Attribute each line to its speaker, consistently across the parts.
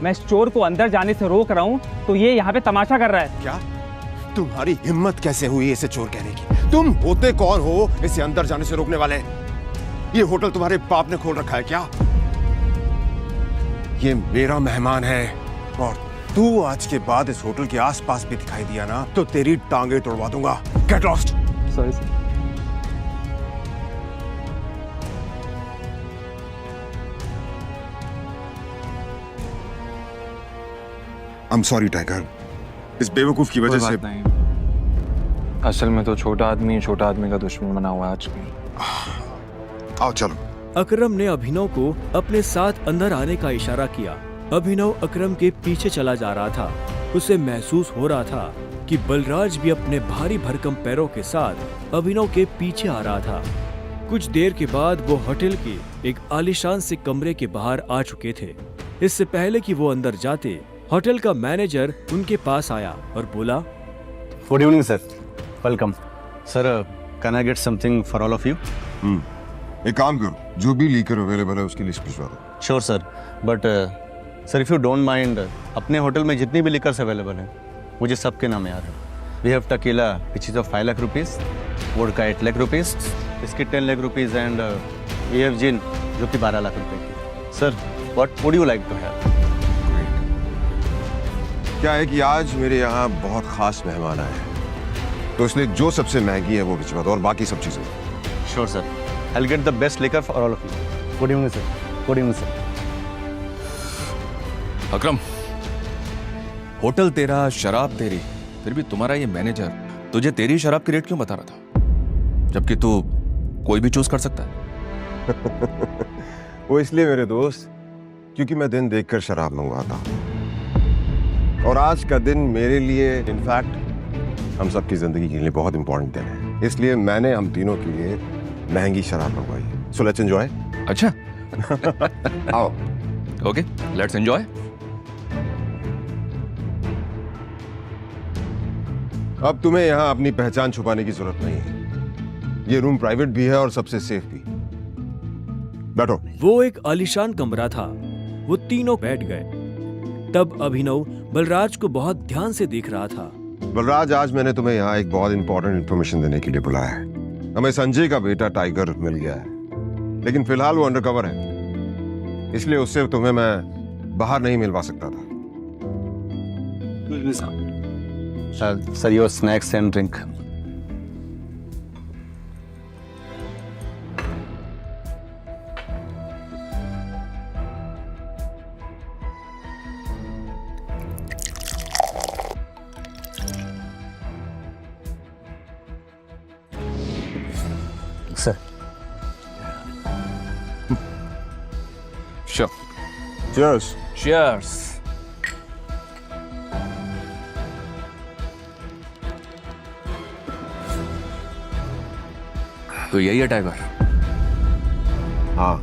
Speaker 1: मैं इस चोर को अंदर जाने से रोक रहा हूँ तो ये यहाँ पे तमाशा कर रहा है।
Speaker 2: क्या तुम्हारी हिम्मत कैसे हुई इसे चोर कहने की? तुम होते कौन हो इसे अंदर जाने से रोकने वाले? ये होटल तुम्हारे बाप ने खोल रखा है क्या? ये मेरा मेहमान है और तू आज के बाद इस होटल के आसपास भी दिखाई दिया ना तो तेरी टांगे तोड़वा दूंगा। Get lost.
Speaker 1: Sorry sir.
Speaker 2: I am sorry tiger, इस बेवकूफ की वजह से।
Speaker 3: असल में तो छोटा आदमी का दुश्मन बना हुआ है आजकल।
Speaker 2: आओ चलो।
Speaker 4: अकरम ने अभिनव को अपने साथ अंदर आने का इशारा किया। अभिनव अकरम के पीछे चला जा रहा था। उसे महसूस हो रहा था कि बलराज भी अपने भारी भरकम पैरों के साथ अभिनव के पीछे आ रहा था। कुछ देर के बाद वो होटल के एक आलीशान से कमरे के बाहर आ चुके थे। इससे पहले कि वो अंदर जाते, होटल का मैनेजर उनके पास आया और बोला,
Speaker 5: good evening sir, welcome sir, can I get something for all of you?
Speaker 2: एक काम करो, जो भी लीकर अवेलेबल है उसकी लिस्ट भिजवा दो।
Speaker 5: Sure sir, but sir if you don't mind, अपने होटल में जितनी भी लिकर्स अवेलेबल हैं मुझे सबके नाम याद है। We have tequila which is of 5 lakh rupees, vodka 8 lakh rupees, इसकी 10 lakh rupees and we have gin जो कि 12 लाख रुपए की। Sir what would you like to have?
Speaker 2: क्या है कि आज मेरे यहाँ बहुत खास मेहमान आए हैं तो इसलिए जो सबसे महंगी है वो भिजवा दो और बाकी सब चीजें।
Speaker 5: Sure sir, I will get the best liquor for all of you. Good evening sir. Good evening sir.
Speaker 6: Akram, hotel तेरा, शराब तेरी, फिर भी तुम्हारा ये मैनेजर तुझे तेरी शराब की रेट क्यों बता रहा था, जबकि तू कोई भी चूज कर सकता है?
Speaker 2: वो इसलिए मेरे दोस्त क्योंकि मैं दिन देखकर शराब मंगवाता हूँ और आज का दिन मेरे लिए, इनफैक्ट हम सबकी जिंदगी के लिए बहुत इंपॉर्टेंट दिन है, इसलिए मैंने हम तीनों के लिए महंगी शराब मंगवाई। So let's enjoy.
Speaker 6: अच्छा।
Speaker 2: आओ।
Speaker 6: Okay, let's enjoy.
Speaker 2: अब तुम्हें यहाँ अपनी पहचान छुपाने की जरूरत नहीं है। ये रूम प्राइवेट भी है और सबसे सेफ भी। बैठो।
Speaker 4: वो एक आलीशान कमरा था। वो तीनों बैठ गए। तब अभिनव बलराज को बहुत ध्यान से देख रहा था।
Speaker 2: बलराज, आज मैंने तुम्हें यहाँ एक बहुत इंपॉर्टेंट इन्फॉर्मेशन देने के लिए बुलाया है। हमें संजय का बेटा टाइगर मिल गया है, लेकिन फिलहाल वो अंडरकवर है, इसलिए उससे तुम्हें मैं बाहर नहीं मिलवा सकता था।
Speaker 5: Sir your snacks and drink. Sir
Speaker 6: Sure.
Speaker 2: Cheers.
Speaker 6: Cheers. तो यही है टाइगर?
Speaker 2: हाँ,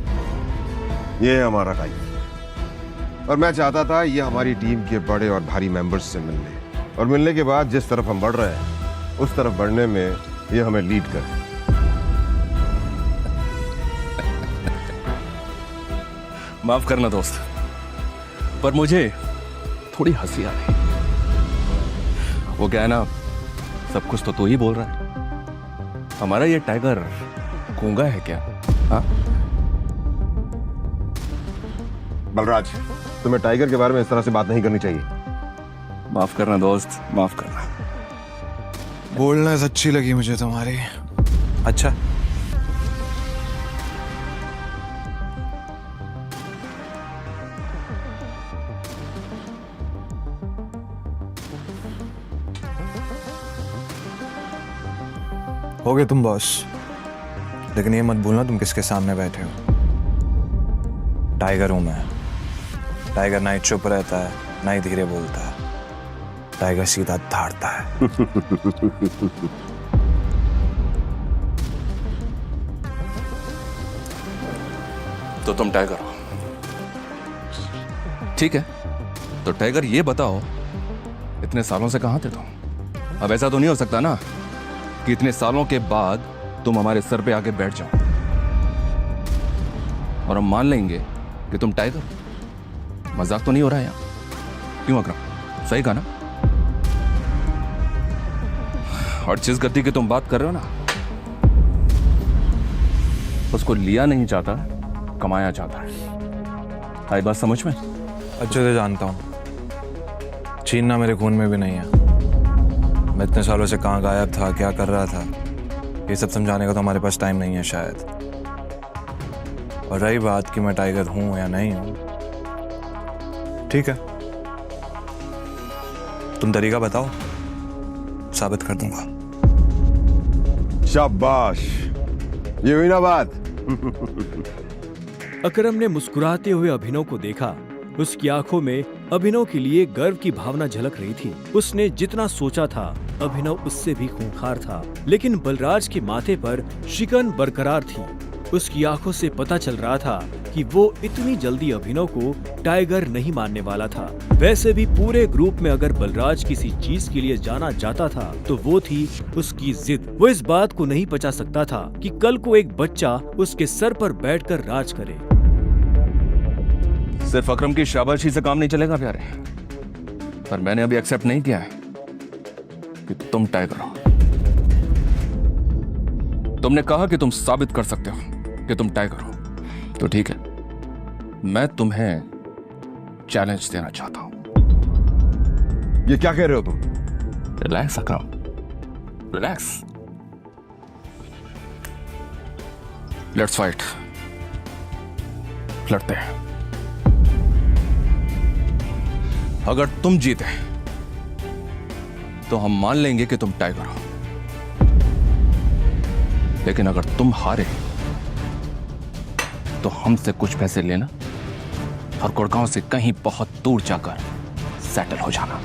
Speaker 2: ये है हमारा टाइगर और मैं चाहता था ये हमारी टीम के बड़े और भारी मेंबर्स से मिलने, और मिलने के बाद जिस तरफ हम बढ़ रहे हैं उस तरफ बढ़ने में ये हमें लीड करे।
Speaker 6: माफ करना दोस्त, पर मुझे थोड़ी हंसी आ रही। वो क्या है ना, सब कुछ तो तू ही बोल रहा है। हमारा ये टाइगर गूंगा है क्या? हाँ?
Speaker 2: बलराज, तुम्हें टाइगर के बारे में इस तरह से बात नहीं करनी चाहिए।
Speaker 6: माफ करना दोस्त, माफ करना।
Speaker 3: बोलनेस अच्छी लगी मुझे तुम्हारी। अच्छा, हो गए तुम बॉस, लेकिन ये मत भूलना तुम किसके सामने बैठे हो। टाइगर हूं मैं। टाइगर ना ही चुप रहता है, ना ही धीरे बोलता है। टाइगर सीधा धाड़ता है।
Speaker 6: तो तुम टाइगर हो, ठीक है? तो टाइगर ये बताओ, इतने सालों से कहां थे तुम? अब ऐसा तो नहीं हो सकता ना कि इतने सालों के बाद तुम हमारे सर पे आके बैठ जाओ और हम मान लेंगे कि तुम टाइगर हो। मजाक तो नहीं हो रहा है यहाँ? क्यों अकरम, सही कहा ना? और जिस गद्दी की तुम बात कर रहे हो ना, उसको लिया नहीं जाता, कमाया जाता है। आई बात समझ में?
Speaker 3: अच्छे से जानता हूँ, छीनना मेरे खून में भी नहीं है। मैं इतने सालों से कहाँ गायब था, क्या कर रहा था, ये सब समझाने का तो हमारे पास टाइम नहीं है शायद। और रही बात कि मैं टाइगर हूं या नहीं हूं, ठीक है, तुम तरीका बताओ, साबित कर दूंगा।
Speaker 2: शाबाश, ये हुई ना बात।
Speaker 4: अकरम ने मुस्कुराते हुए अभिनव को देखा। उसकी आंखों में अभिनव के लिए गर्व की भावना झलक रही थी। उसने जितना सोचा था अभिनव उससे भी खूंखार था, लेकिन बलराज के माथे पर शिकन बरकरार थी। उसकी आंखों से पता चल रहा था कि वो इतनी जल्दी अभिनव को टाइगर नहीं मानने वाला था। वैसे भी पूरे ग्रुप में अगर बलराज किसी चीज के लिए जाना जाता था तो वो थी उसकी जिद। वो इस बात को नहीं पचा सकता था कि कल को एक बच्चा उसके सर पर बैठकर राज करे।
Speaker 6: सिर्फ अकरम की शाबाशी से काम नहीं चलेगा प्यारे, पर मैंने अभी एक्सेप्ट नहीं किया है कि तुम टाइगर हो। तुमने कहा कि तुम साबित कर सकते हो कि तुम टाइगर हो, तो ठीक है, मैं तुम्हें चैलेंज देना चाहता हूं।
Speaker 2: ये क्या कह रहे हो तुम?
Speaker 6: Relax Akram, relax. Let's fight, लड़ते हैं। अगर तुम जीते तो हम मान लेंगे कि तुम टाइगर हो, लेकिन अगर तुम हारे तो हमसे कुछ पैसे लेना और गुड़गांव से कहीं बहुत दूर जाकर सेटल हो जाना।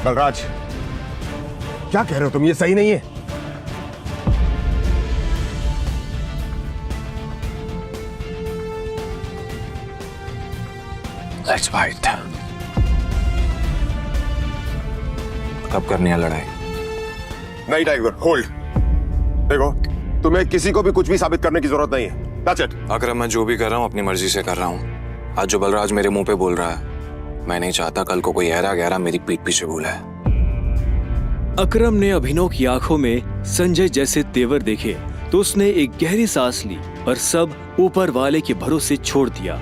Speaker 2: बलराज, क्या कह रहे हो तुम? ये सही नहीं है।
Speaker 3: Let's fight. कब करनी है लड़ाई?
Speaker 2: नहीं टाइगर, होल्ड। देखो, तुम्हें किसी को भी कुछ भी साबित करने की जरूरत नहीं है। That's it.
Speaker 3: अगर मैं जो भी कर रहा हूँ अपनी मर्जी से कर रहा हूँ। आज जो बलराज मेरे मुंह पे बोल रहा है, मैं नहीं चाहता कल को कोई गहरा गहरा मेरी पीठ पीछे बोला है।
Speaker 4: अकरम ने अभिनव की आंखों में संजय जैसे तेवर देखे तो उसने एक गहरी सांस ली और सब ऊपर वाले के भरोसे छोड़ दिया।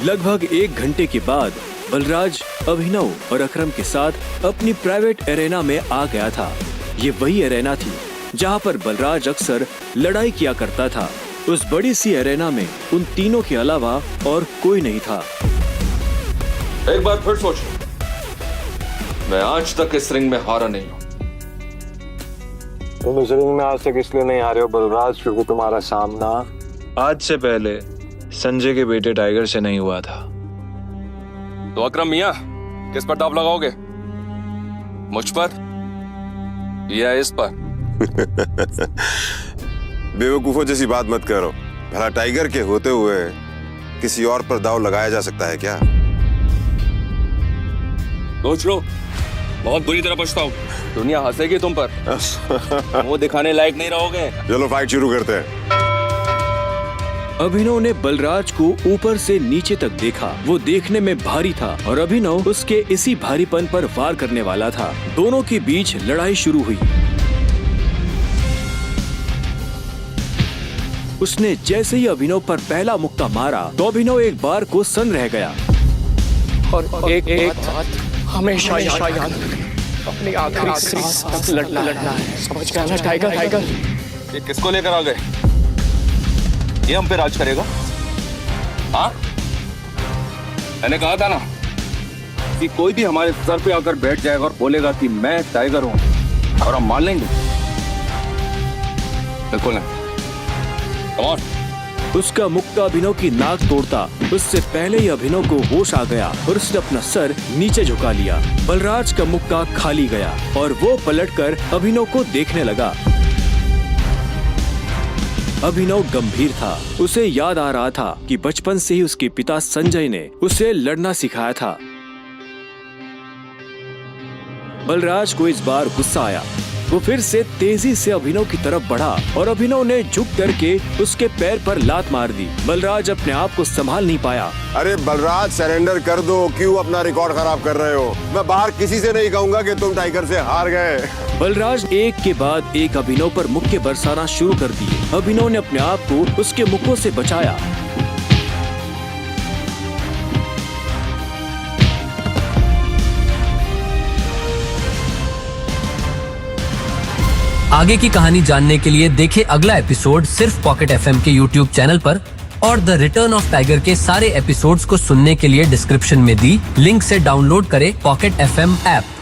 Speaker 4: लगभग 1 घंटे के बाद बलराज अभिनव और अकरम के साथ अपनी प्राइवेट एरेना में आ गया था। ये वही एरेना थी जहां पर बलराज अक्सर लड़ाई किया करता था। उस बड़ी सी एरेना में उन तीनों के अलावा और कोई नहीं था।
Speaker 6: एक बार फिर सोचो, मैं आज तक इस रिंग में हारा नहीं हूं।
Speaker 3: तुम इस रिंग में आज तक इसलिए नहीं आ रहे हो बलराज, क्योंकि तुम्हारा सामना आज से पहले संजय के बेटे टाइगर से नहीं हुआ था।
Speaker 6: तो अकरम मियां, किस पर दाव लगाओगे? मुझ पर या इस पर?
Speaker 2: बेवकूफों जैसी बात मत करो। भला टाइगर के होते हुए किसी और पर दाव लगाया जा सकता है क्या?
Speaker 6: सोच लो, बहुत बुरी तरह पछताओ। दुनिया हंसेगी तुम पर, वो दिखाने लायक नहीं रहोगे।
Speaker 2: चलो फाइट शुरू करते हैं।
Speaker 4: अभिनव ने बलराज को ऊपर से नीचे तक देखा। वो देखने में भारी था और अभिनव उसके इसी भारीपन पर वार करने वाला था। दोनों के बीच लड़ाई शुरू हुई। उसने जैसे ही अभिनव पर पहला मुक्का मारा तो अभिनव एक बार को सन रह गया।
Speaker 7: और एक बात हमेशा याद, अपनी आखिरी सांस तक लड़ना है। समझ गया ना टाइगर?
Speaker 6: ये किसको लेकर आ गए? ये हम पे राज करेगा? हाँ, मैंने कहा था ना कि कोई भी हमारे सर पे आकर बैठ जाएगा और बोलेगा कि मैं टाइगर हूं, और हम मान लेंगे? बिल्कुल नहीं। Come on.
Speaker 4: उसका मुक्का अभिनव की नाक तोड़ता उससे पहले ही अभिनव को होश आ गया और उसने अपना सर नीचे झुका लिया। बलराज का मुक्का खाली गया और वो पलटकर अभिनव को देखने लगा। अभिनव गंभीर था। उसे याद आ रहा था कि बचपन से ही उसके पिता संजय ने उसे लड़ना सिखाया था। बलराज को इस बार गुस्सा आया। वो फिर से तेजी से अभिनव की तरफ बढ़ा और अभिनव ने झुक करके उसके पैर पर लात मार दी। बलराज अपने आप को संभाल नहीं पाया।
Speaker 2: अरे बलराज, सरेंडर कर दो, क्यों अपना रिकॉर्ड खराब कर रहे हो? मैं बाहर किसी से नहीं कहूंगा कि तुम टाइगर से हार गए।
Speaker 4: बलराज एक के बाद एक अभिनव पर मुक्के बरसाना शुरू कर दिए। अभिनव ने अपने आप को उसके मुक्कों से बचाया।
Speaker 8: आगे की कहानी जानने के लिए देखें अगला एपिसोड सिर्फ पॉकेट एफएम के यूट्यूब चैनल पर, और द रिटर्न ऑफ टाइगर के सारे एपिसोड्स को सुनने के लिए डिस्क्रिप्शन में दी लिंक से डाउनलोड करें पॉकेट एफएम ऐप।